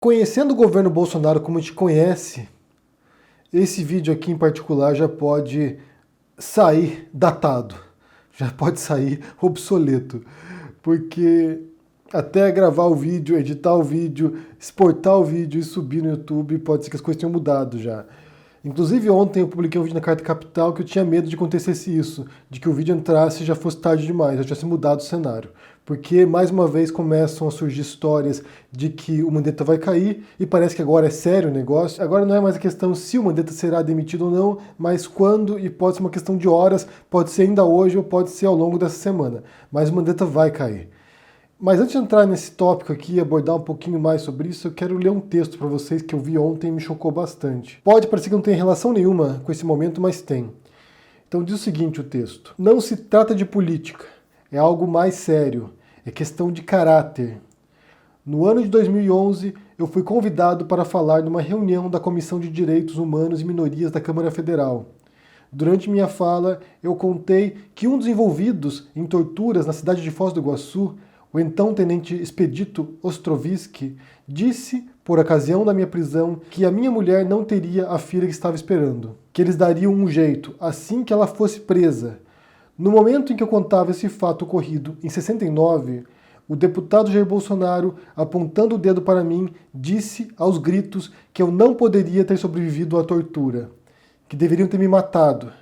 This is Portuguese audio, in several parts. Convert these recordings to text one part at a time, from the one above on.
Conhecendo o governo Bolsonaro como a gente conhece, esse vídeo aqui em particular já pode sair datado, já pode sair obsoleto, porque até gravar o vídeo, editar o vídeo, exportar o vídeo e subir no YouTube, pode ser que as coisas tenham mudado já. Inclusive ontem eu publiquei um vídeo na Carta Capital que eu tinha medo de acontecesse isso, de que o vídeo entrasse e já fosse tarde demais, já tivesse mudado o cenário. Porque mais uma vez começam a surgir histórias de que o Mandetta vai cair e parece que agora é sério o negócio. Agora não é mais a questão se o Mandetta será demitido ou não, mas quando, e pode ser uma questão de horas, pode ser ainda hoje ou pode ser ao longo dessa semana. Mas o Mandetta vai cair. Mas antes de entrar nesse tópico aqui e abordar um pouquinho mais sobre isso, eu quero ler um texto para vocês que eu vi ontem e me chocou bastante. Pode parecer que não tem relação nenhuma com esse momento, mas tem. Então diz o seguinte o texto: não se trata de política, é algo mais sério, é questão de caráter. No ano de 2011, eu fui convidado para falar numa reunião da Comissão de Direitos Humanos e Minorias da Câmara Federal. Durante minha fala, eu contei que um dos envolvidos em torturas na cidade de Foz do Iguaçu, o então tenente Expedito Ostrovsky, disse, por ocasião da minha prisão, que a minha mulher não teria a filha que estava esperando, que eles dariam um jeito assim que ela fosse presa. No momento em que eu contava esse fato ocorrido em 69, o deputado Jair Bolsonaro, apontando o dedo para mim, disse aos gritos que eu não poderia ter sobrevivido à tortura, que deveriam ter me matado,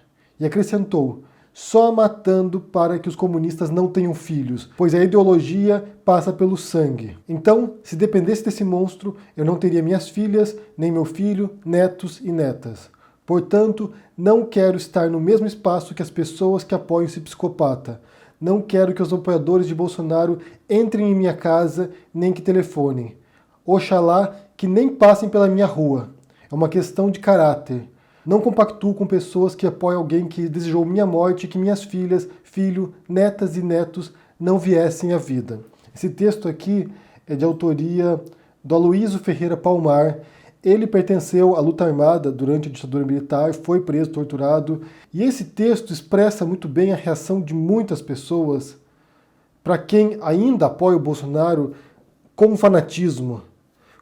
e acrescentou: só matando para que os comunistas não tenham filhos, pois a ideologia passa pelo sangue. Então, se dependesse desse monstro, eu não teria minhas filhas, nem meu filho, netos e netas. Portanto, não quero estar no mesmo espaço que as pessoas que apoiam esse psicopata. Não quero que os apoiadores de Bolsonaro entrem em minha casa, nem que telefonem. Oxalá que nem passem pela minha rua. É uma questão de caráter. Não compactuo com pessoas que apoiam alguém que desejou minha morte e que minhas filhas, filho, netas e netos não viessem à vida. Esse texto aqui é de autoria do Aloísio Ferreira Palmar. Ele pertenceu à luta armada durante a ditadura militar, foi preso, torturado. E esse texto expressa muito bem a reação de muitas pessoas para quem ainda apoia o Bolsonaro com fanatismo.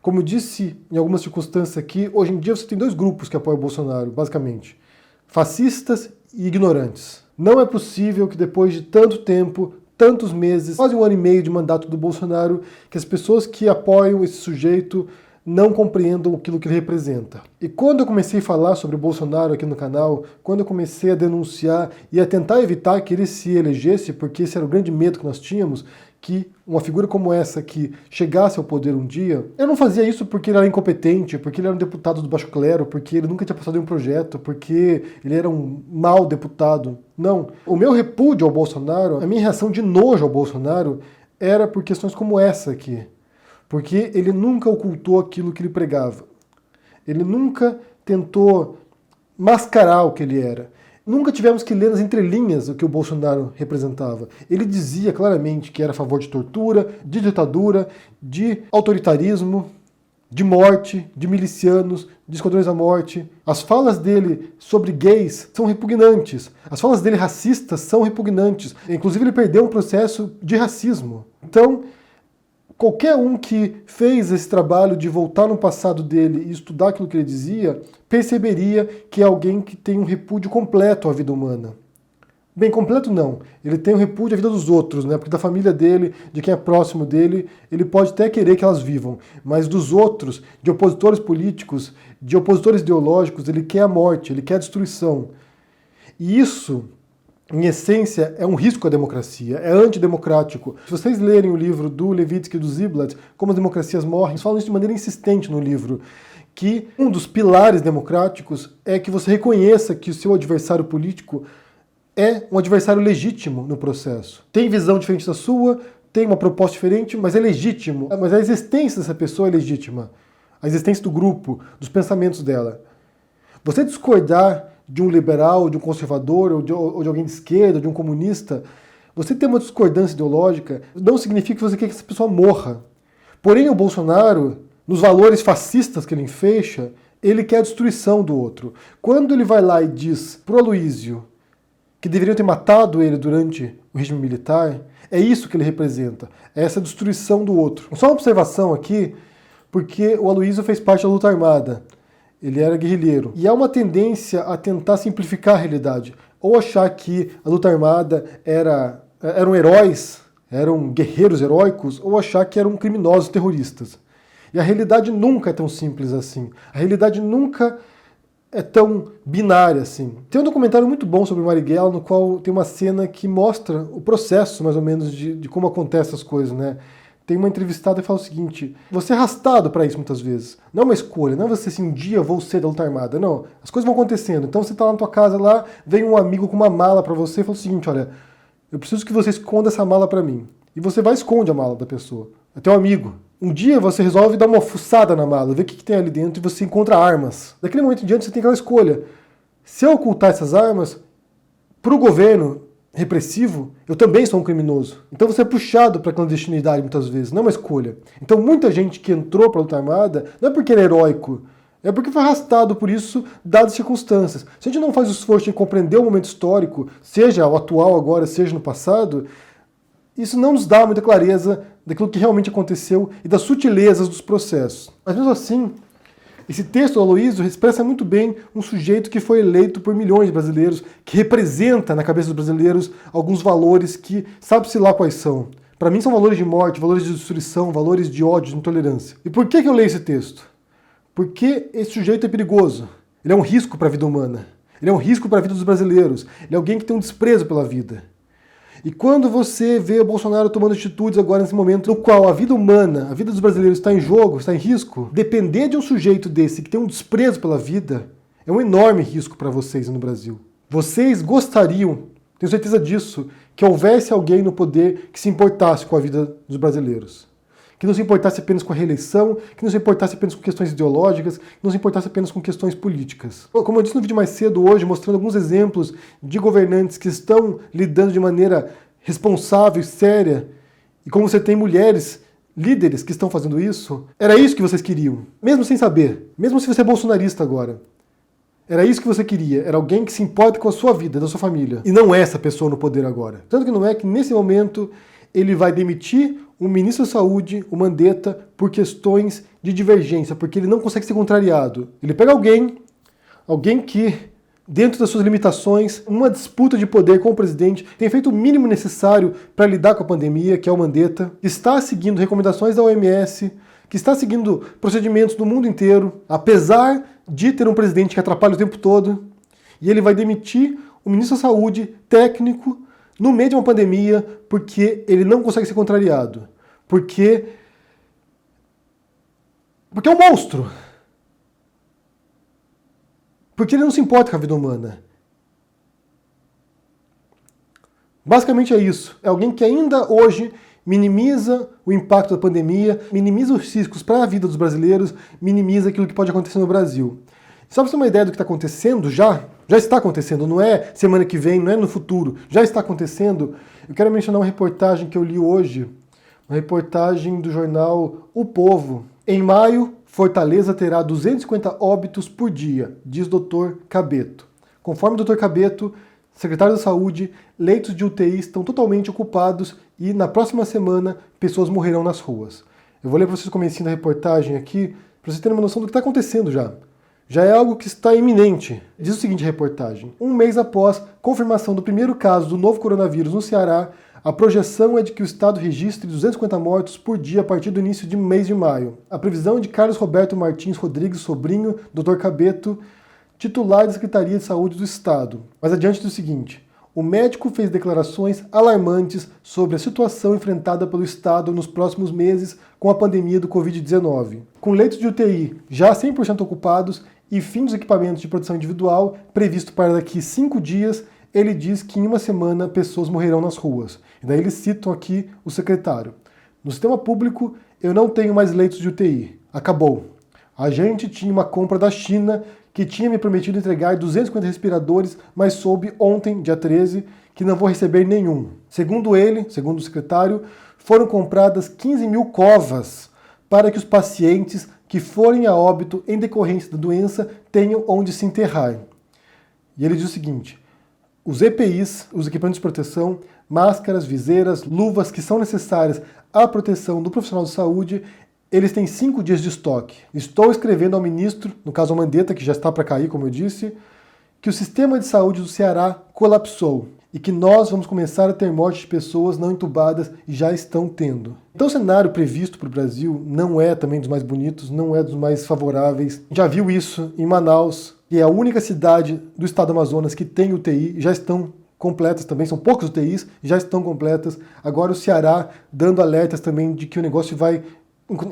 Como eu disse em algumas circunstâncias aqui, hoje em dia você tem dois grupos que apoiam o Bolsonaro, basicamente: fascistas e ignorantes. Não é possível que depois de tanto tempo, tantos meses, quase um ano e meio de mandato do Bolsonaro, que as pessoas que apoiam esse sujeito não compreendam aquilo que ele representa. E quando eu comecei a falar sobre o Bolsonaro aqui no canal, quando eu comecei a denunciar e a tentar evitar que ele se elegesse, porque esse era o grande medo que nós tínhamos, que uma figura como essa que chegasse ao poder um dia, eu não fazia isso porque ele era incompetente, porque ele era um deputado do baixo clero, porque ele nunca tinha passado em um projeto, porque ele era um mau deputado. Não. O meu repúdio ao Bolsonaro, a minha reação de nojo ao Bolsonaro, era por questões como essa aqui. Porque ele nunca ocultou aquilo que ele pregava. Ele nunca tentou mascarar o que ele era. Nunca tivemos que ler nas entrelinhas o que o Bolsonaro representava. Ele dizia claramente que era a favor de tortura, de ditadura, de autoritarismo, de morte, de milicianos, de esquadrões da morte. As falas dele sobre gays são repugnantes. As falas dele racistas são repugnantes. Inclusive ele perdeu um processo de racismo. Então, qualquer um que fez esse trabalho de voltar no passado dele e estudar aquilo que ele dizia, perceberia que é alguém que tem um repúdio completo à vida humana. Bem, completo não. Ele tem um repúdio à vida dos outros, né? Porque da família dele, de quem é próximo dele, ele pode até querer que elas vivam. Mas dos outros, de opositores políticos, de opositores ideológicos, ele quer a morte, ele quer a destruição. E isso, em essência, é um risco à democracia, é antidemocrático. Se vocês lerem o livro do Levitsky e do Ziblatt, Como as Democracias Morrem, eles falam isso de maneira insistente no livro, que um dos pilares democráticos é que você reconheça que o seu adversário político é um adversário legítimo no processo. Tem visão diferente da sua, tem uma proposta diferente, mas é legítimo. Mas a existência dessa pessoa é legítima. A existência do grupo, dos pensamentos dela. Você discordar de um liberal, de um conservador, ou de alguém de esquerda, de um comunista, você ter uma discordância ideológica não significa que você quer que essa pessoa morra. Porém, o Bolsonaro, nos valores fascistas que ele enfeixa, ele quer a destruição do outro. Quando ele vai lá e diz pro Aloísio que deveriam ter matado ele durante o regime militar, é isso que ele representa, é essa destruição do outro. Só uma observação aqui, porque o Aloysio fez parte da luta armada. Ele era guerrilheiro. E há uma tendência a tentar simplificar a realidade. Ou achar que a luta armada eram heróis, eram guerreiros heróicos, ou achar que eram criminosos terroristas. E a realidade nunca é tão simples assim. A realidade nunca é tão binária assim. Tem um documentário muito bom sobre Marighella, no qual tem uma cena que mostra o processo, mais ou menos, de como acontecem as coisas, né? Tem uma entrevistada que fala o seguinte: você é arrastado para isso muitas vezes. Não é uma escolha, não é você assim, um dia vou ser da luta armada. Não, as coisas vão acontecendo. Então você tá lá na tua casa, lá, vem um amigo com uma mala para você e fala o seguinte: olha, eu preciso que você esconda essa mala para mim. E você vai e esconde a mala da pessoa. É teu amigo. Um dia você resolve dar uma fuçada na mala, ver o que tem ali dentro e você encontra armas. Daquele momento em diante você tem aquela escolha. Se eu ocultar essas armas, para o governo repressivo, eu também sou um criminoso. Então você é puxado para a clandestinidade muitas vezes, não é uma escolha. Então muita gente que entrou para a luta armada não é porque era heróico, é porque foi arrastado por isso, dadas as circunstâncias. Se a gente não faz o esforço de compreender o momento histórico, seja o atual agora, seja no passado, isso não nos dá muita clareza daquilo que realmente aconteceu e das sutilezas dos processos. Mas mesmo assim, esse texto do Aloysio expressa muito bem um sujeito que foi eleito por milhões de brasileiros, que representa na cabeça dos brasileiros alguns valores que sabe-se lá quais são. Para mim são valores de morte, valores de destruição, valores de ódio, de intolerância. E por que eu leio esse texto? Porque esse sujeito é perigoso. Ele é um risco para a vida humana. Ele é um risco para a vida dos brasileiros. Ele é alguém que tem um desprezo pela vida. E quando você vê o Bolsonaro tomando atitudes agora nesse momento no qual a vida humana, a vida dos brasileiros está em jogo, está em risco, depender de um sujeito desse que tem um desprezo pela vida é um enorme risco para vocês no Brasil. Vocês gostariam, tenho certeza disso, que houvesse alguém no poder que se importasse com a vida dos brasileiros. Que não se importasse apenas com a reeleição, que não se importasse apenas com questões ideológicas, que não se importasse apenas com questões políticas. Como eu disse no vídeo mais cedo hoje, mostrando alguns exemplos de governantes que estão lidando de maneira responsável e séria, e como você tem mulheres líderes que estão fazendo isso, era isso que vocês queriam, mesmo sem saber, mesmo se você é bolsonarista agora. Era isso que você queria, era alguém que se importa com a sua vida, da sua família. E não é essa pessoa no poder agora. Tanto que não é que nesse momento ele vai demitir o ministro da Saúde, o Mandetta, por questões de divergência, porque ele não consegue ser contrariado. Ele pega alguém que, dentro das suas limitações, uma disputa de poder com o presidente, tem feito o mínimo necessário para lidar com a pandemia, que é o Mandetta, que está seguindo recomendações da OMS, que está seguindo procedimentos do mundo inteiro, apesar de ter um presidente que atrapalha o tempo todo, e ele vai demitir o ministro da Saúde, técnico, no meio de uma pandemia, porque ele não consegue ser contrariado. Porque é um monstro. Porque ele não se importa com a vida humana. Basicamente é isso. É alguém que ainda hoje minimiza o impacto da pandemia, minimiza os riscos para a vida dos brasileiros, minimiza aquilo que pode acontecer no Brasil. Só para você ter uma ideia do que está acontecendo já está acontecendo, não é semana que vem, não é no futuro, já está acontecendo. Eu quero mencionar uma reportagem que eu li hoje, uma reportagem do jornal O Povo. Em maio, Fortaleza terá 250 óbitos por dia, diz Dr. Cabeto. Conforme o Dr. Cabeto, secretário da Saúde, leitos de UTI estão totalmente ocupados e na próxima semana pessoas morrerão nas ruas. Eu vou ler para vocês o comecinho da reportagem aqui, para vocês terem uma noção do que está acontecendo já. Já é algo que está iminente. Diz o seguinte a reportagem: um mês após confirmação do primeiro caso do novo coronavírus no Ceará, a projeção é de que o estado registre 250 mortos por dia a partir do início do mês de maio. A previsão é de Carlos Roberto Martins Rodrigues Sobrinho, Dr. Cabeto, titular da Secretaria de Saúde do Estado. Mas adiante do seguinte: o médico fez declarações alarmantes sobre a situação enfrentada pelo Estado nos próximos meses com a pandemia do Covid-19. Com leitos de UTI já 100% ocupados e fim dos equipamentos de proteção individual previsto para daqui 5 dias, ele diz que em uma semana pessoas morrerão nas ruas. E daí eles citam aqui o secretário: no sistema público eu não tenho mais leitos de UTI. Acabou. A gente tinha uma compra da China que tinha me prometido entregar 250 respiradores, mas soube ontem, dia 13, que não vou receber nenhum. Segundo ele, segundo o secretário, foram compradas 15 mil covas para que os pacientes que forem a óbito em decorrência da doença tenham onde se enterrar. E ele diz o seguinte: os EPIs, os equipamentos de proteção, máscaras, viseiras, luvas que são necessárias à proteção do profissional de saúde, eles têm 5 dias de estoque. Estou escrevendo ao ministro, no caso ao Mandetta, que já está para cair, como eu disse, que o sistema de saúde do Ceará colapsou e que nós vamos começar a ter morte de pessoas não entubadas e já estão tendo. Então o cenário previsto para o Brasil não é também dos mais bonitos, não é dos mais favoráveis. Já viu isso em Manaus, que é a única cidade do estado do Amazonas que tem UTI, já estão completas também, são poucas UTIs, já estão completas. Agora o Ceará dando alertas também de que o negócio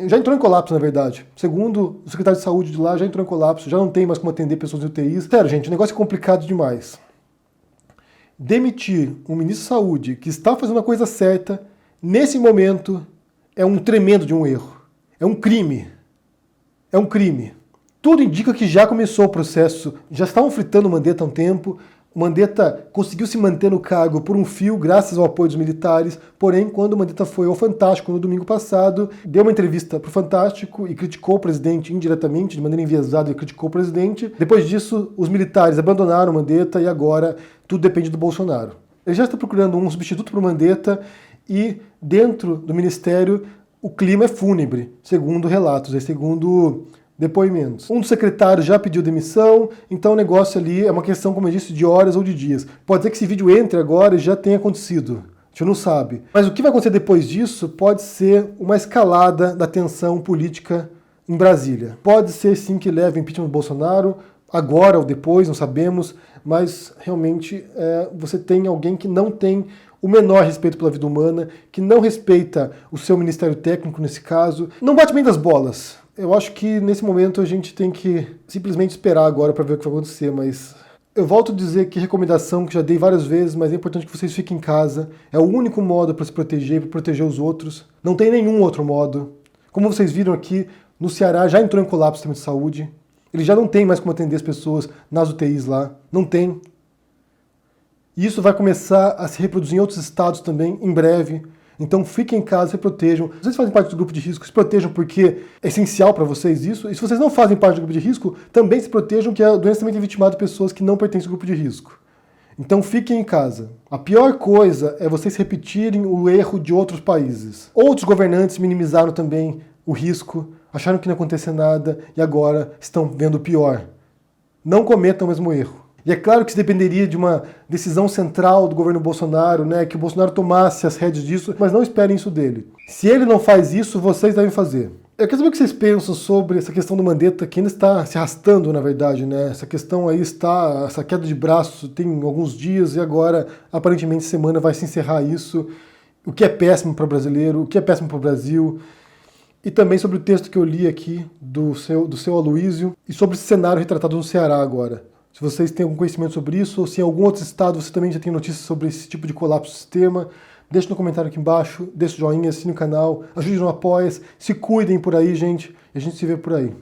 já entrou em colapso, na verdade. Segundo o secretário de saúde de lá, já entrou em colapso, já não tem mais como atender pessoas em UTIs. Sério, gente, o negócio é complicado demais. Demitir um ministro da saúde que está fazendo a coisa certa, nesse momento, é um tremendo de um erro. É um crime. É um crime. Tudo indica que já começou o processo, já estavam fritando o Mandetta há um tempo. O Mandetta conseguiu se manter no cargo por um fio, graças ao apoio dos militares, porém, quando o Mandetta foi ao Fantástico no domingo passado, deu uma entrevista para o Fantástico e criticou o presidente indiretamente, de maneira enviesada, e criticou o presidente. Depois disso, os militares abandonaram o Mandetta e agora tudo depende do Bolsonaro. Ele já está procurando um substituto para o Mandetta e, dentro do ministério, o clima é fúnebre, segundo relatos, segundo depoimentos. Um dos secretários já pediu demissão, então o negócio ali é uma questão, como eu disse, de horas ou de dias. Pode ser que esse vídeo entre agora e já tenha acontecido. A gente não sabe. Mas o que vai acontecer depois disso pode ser uma escalada da tensão política em Brasília. Pode ser sim que leve ao impeachment do Bolsonaro, agora ou depois, não sabemos, mas realmente você tem alguém que não tem o menor respeito pela vida humana, que não respeita o seu ministério técnico nesse caso, não bate bem das bolas. Eu acho que nesse momento a gente tem que simplesmente esperar agora para ver o que vai acontecer, mas eu volto a dizer que recomendação que já dei várias vezes, mas é importante que vocês fiquem em casa. É o único modo para se proteger, para proteger os outros. Não tem nenhum outro modo. Como vocês viram aqui, no Ceará já entrou em colapso o sistema de saúde. Ele já não tem mais como atender as pessoas nas UTIs lá. Não tem. E isso vai começar a se reproduzir em outros estados também, em breve. Então fiquem em casa, se protejam. Se vocês fazem parte do grupo de risco, se protejam porque é essencial para vocês isso. E se vocês não fazem parte do grupo de risco, também se protejam, que a doença também tem vitimado pessoas que não pertencem ao grupo de risco. Então fiquem em casa. A pior coisa é vocês repetirem o erro de outros países. Outros governantes minimizaram também o risco, acharam que não ia acontecer nada e agora estão vendo o pior. Não cometam o mesmo erro. E é claro que isso dependeria de uma decisão central do governo Bolsonaro, né, que o Bolsonaro tomasse as rédeas disso, mas não esperem isso dele. Se ele não faz isso, vocês devem fazer. Eu quero saber o que vocês pensam sobre essa questão do Mandetta, que ainda está se arrastando, na verdade, né? Essa questão aí está, essa queda de braço tem alguns dias e agora, aparentemente, semana vai se encerrar isso. O que é péssimo para o brasileiro, o que é péssimo para o Brasil. E também sobre o texto que eu li aqui do seu Aloísio e sobre esse cenário retratado no Ceará agora. Se vocês têm algum conhecimento sobre isso, ou se em algum outro estado você também já tem notícias sobre esse tipo de colapso do sistema, deixe no comentário aqui embaixo, deixe o joinha, assine o canal, ajude no Apoia-se, se cuidem por aí, gente, e a gente se vê por aí.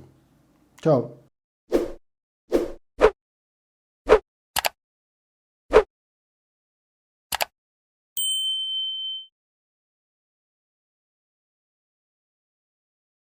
Tchau!